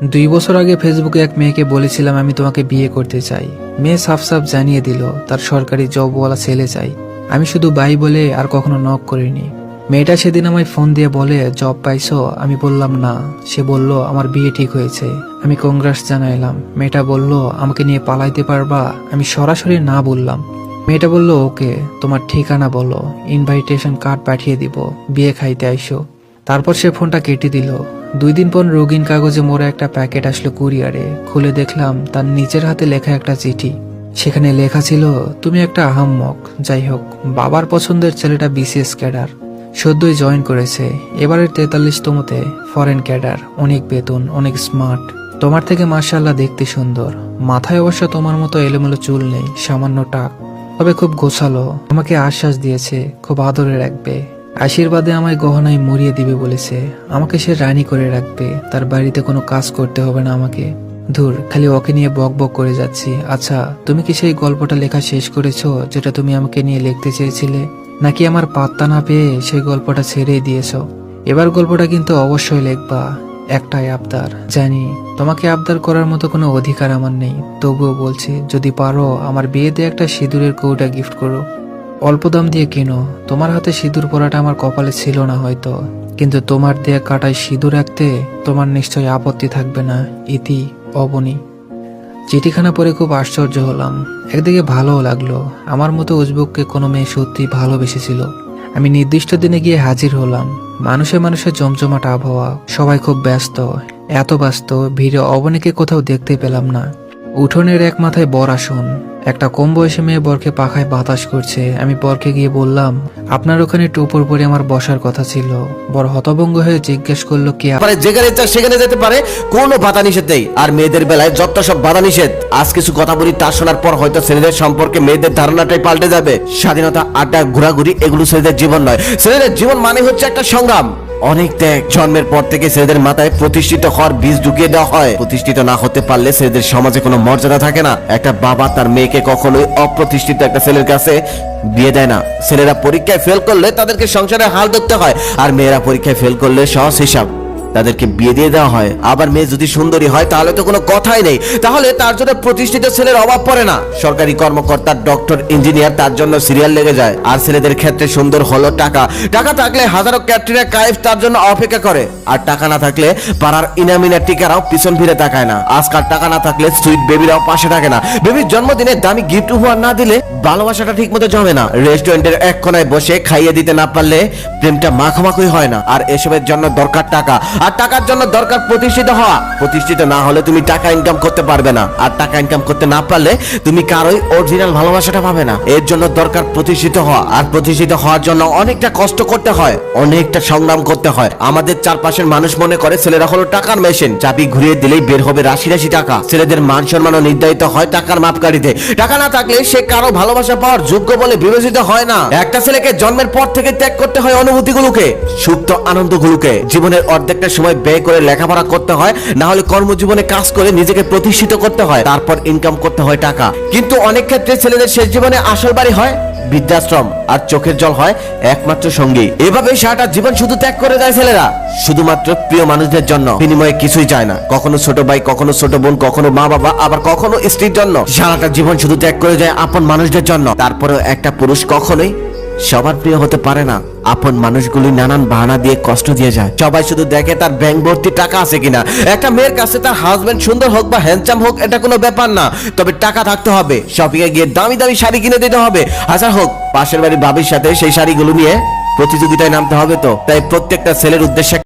2 বছর আগে ফেসবুকে এক মেয়েকে বলেছিলাম আমি তোমাকে বিয়ে করতে চাই। মেয়ে সাফ সাফ জানিয়ে দিল তার সরকারি জবওয়ালা ছেলে চাই। আমি শুধু বাই বলে আর কখনো নক করিনি। মেয়েটা সেদিন আমায় ফোন দিয়ে বলে জব পাইছো? আমি বললাম না। সে বলল আমার বিয়ে ঠিক হয়েছে। আমি কংগ্রেস জানাইলাম। মেয়েটা বলল আমাকে নিয়ে পালাইতে পারবা? আমি সরাসরি না বললাম। মেয়েটা বলল ওকে, তোমার ঠিকানা বলো, ইনভাইটেশন কার্ড পাঠিয়ে দিব, বিয়ে খাইতে আইসো। তারপর সে ফোনটা কেটে দিল। 2 দিন পর রঙিন কাগজে মোড়া একটা প্যাকেট আসলো কুরিয়ারে। খুলে দেখলাম তার নিজের হাতে লেখা একটা চিঠি। সেখানে লেখা ছিল, তুমি একটা আহাম্মক। যাই হোক, বাবার পছন্দের ছেলেটা বিসিএস ক্যাডার, সদ্যই জয়েন করেছে, এবারের 43তমতে, ফরেন ক্যাডার, অনেক বেতন, অনেক স্মার্ট। তোমার থেকে মাশাআল্লাহ দেখতে সুন্দর। মাথায় অবশ্য তোমার মতো এলোমেলো চুল নেই, সামান্য টাক, তবে খুব গোছালো। আমাকে আশ্বাস দিয়েছে খুব আদরে রাখবে, আশীর্বাদে আমায় গহনায় মরিয়ে দিবে বলেছে। আমাকে সে রানী করে রাখবে, তার বাড়িতে কোনো কাজ করতে হবে না আমাকে। ধুর, খালি ওকে নিয়ে বক বক করে যাচ্ছি। আচ্ছা, তুমি কি সেই গল্পটা লেখা শেষ করেছো যেটা তুমি আমাকে নিয়ে লিখতে চেয়েছিলে, নাকি আমার পাত্তা না পেয়ে সেই গল্পটা ছেড়েই দিয়েছো? এবার গল্পটা কিন্তু অবশ্যই লিখবা। একটাই আবদার, জানি তোমাকে আবদার করার মতো কোনো অধিকার আমার নেই, তবুও বলছি যদি পারো আমার বিয়েতে একটা সিঁদুরের কৌটা গিফট করো। অল্প দাম দিয়ে কেনো। তোমার হাতে সিঁদুর পরাটা আমার কপালে ছিল না হয়তো, কিন্তু তোমার দেয়া কাটায় সিঁদুর রাখতে তোমার নিশ্চয়ই আপত্তি থাকবে না। ইতি অবনী। চিঠিখানা পড়ে খুব আশ্চর্য হলাম, একদিকে ভালোও লাগলো। আমার মতো উজবুককে কোনো মেয়ে সত্যি ভালোবেসেছিল। আমি নির্দিষ্ট দিনে গিয়ে হাজির হলাম। মানুষে মানুষের জমজমাট আবহাওয়া, সবাই খুব ব্যস্ত, এত ব্যস্ত ভিড়ে অবনীকে কোথাও দেখতে পেলাম না। উঠোনের এক মাথায় বর আসন, একটা কম বয়সী মেয়ে বরকে পাখায় বাতাস করছে। আমি বরকে গিয়ে বললাম, আপনার ওখানে একটু উপর পরে আমার বসার কথা ছিল। বর হতভম্ব হয়ে জিজ্ঞেস করলো কে? যেখানে ইচ্ছা সেখানে যেতে পারে, কোনো বাধা নিষেধ নেই। আর মেয়েদের বেলায় যত সব বাধা নিষেধ। আজ কিছু কথা বলি, তা শোনার পর হয়তো ছেলেদের সম্পর্কে মেয়েদের ধারণাটাই পাল্টে যাবে। স্বাধীনতা, আড্ডা, ঘোরাঘুরি এগুলো ছেলেদের জীবন নয়। ছেলেদের জীবন মানে হচ্ছে একটা সংগ্রাম, অনেক ত্যাগ। জন্মের পর থেকে ছেলেদের মাথায় প্রতিষ্ঠিত হওয়ার বীজ ঢুকিয়ে দেওয়া হয়। প্রতিষ্ঠিত না হতে পারলে ছেলেদের সমাজে কোনো মর্যাদা থাকে না। একটা বাবা তার মেয়েকে কখনোই অপ্রতিষ্ঠিত একটা ছেলের কাছে বিয়ে দেয় না। ছেলেরা পরীক্ষায় ফেল করলে তাদেরকে সংসারে হাল ধরতে হয়, আর মেয়েরা পরীক্ষায় ফেল করলে সহজ হিসাব, তাদেরকে বিয়ে দিয়ে দেওয়া হয়। আবার মেয়ে যদি সুন্দরী হয় তাহলে তো কোনো কথাই নেই, তাহলে তার জন্য প্রতিষ্ঠিত ছেলের অভাব পড়ে না। সরকারি কর্মকর্তা, ডক্টর, ইঞ্জিনিয়ার, তার জন্য সিরিয়াল লেগে যায়। আর ছেলেদের ক্ষেত্রে সুন্দর হলো টাকা। টাকা থাকলে হাজারো ক্যাটরিনা কাইফ তার জন্য অপেক্ষা করে, আর টাকা না থাকলে পাড়ার ইনামিনা টিকারাও পিছন ফিরে তাকায় না। আজকাল টাকা না থাকলে সুইট বেবিরাও পাশে থাকে না। বেবির জন্মদিনে দামি গিফট উপহার না দিলে ভালোবাসাটা ঠিক মতো জমে না। রেস্টুরেন্টের এক কোনায় বসে খাইয়ে দিতে না পারলে প্রেমটা মাখামাখি হয় না। আর এসবের জন্য দরকার টাকা, আর টাকার জন্য দরকার প্রতিষ্ঠিত হওয়া। প্রতিষ্ঠিত না হলে তুমি টাকা ইনকাম করতে পারবে না, আর টাকা ইনকাম করতে না পারলে তুমি কারোই অরিজিনাল ভালোবাসাটা পাবে না। এর জন্য দরকার প্রতিষ্ঠিত হওয়া, আর প্রতিষ্ঠিত হওয়ার জন্য অনেকটা কষ্ট করতে হয়, অনেকটা সংগ্রাম করতে হয়। আমাদের চারপাশের মানুষ মনে করে ছেলেরা হলো টাকার মেশিন, চাবি ঘুরিয়ে দিলেই বের হবে রাশি রাশি টাকা। ছেলেদের মান সম্মানও নির্ধারিত হয় টাকার মাপকাঠিতে। টাকা না থাকলে সে কারো ভালোবাসা পাওয়ার যোগ্য বলে বিবেচিত হয় না। একটা ছেলেকে জন্মের পর থেকে ত্যাগ করতে হয় অনুভূতিগুলোকে, সুপ্ত আনন্দগুলোকে। জীবনের অর্ধেকটা সময় ব্যয় করে লেখাপড়া করতে হয়, না হলে কর্মজীবনে কাজ করে নিজেকে প্রতিষ্ঠিত করতে হয়, তারপর ইনকাম করতে হয় টাকা। কিন্তু অনেক ক্ষেত্রে ছেলেদের শেষ জীবনে আসল বাড়ি হয় বৃদ্ধাশ্রম, আর চোখের জল হয় একমাত্র সঙ্গী। এভাবে সারাটা জীবন শুধু ত্যাগ করে দেয় ছেলেরা, শুধুমাত্র প্রিয় মানুষদের জন্য। বিনিময়ে কিছুই চায় না, কখনো ছোট ভাই, কখনো ছোট বোন, কখনো মা বাবা, আবার কখনো স্ত্রীর জন্য। সারাটা জীবন শুধু ত্যাগ করে যায় আপন মানুষদের জন্য। তারপরেও একটা পুরুষ কখনোই সবার প্রিয় হতে পারে না। আপন মানুষগুলি নানান বাহানা দিয়ে কষ্ট দিয়ে যায়। সবাই শুধু দেখে তার ব্যাংক ভর্তি টাকা আছে কিনা। একটা মেয়ের কাছে তার হাজবেন্ড সুন্দর হোক বা হ্যান্ডসাম হোক, এটা কোনো ব্যাপার না, তবে টাকা থাকতে হবে। শপিং এ গিয়ে দামি দামি শাড়ি কিনে দিতে হবে, হাজার হোক পাশের বাড়ির ভাবির সাথে সেই শাড়িগুলো নিয়ে প্রতিযোগিতায় নামতে হবে। তো তাই প্রত্যেকটা ছেলের উদ্দেশ্যে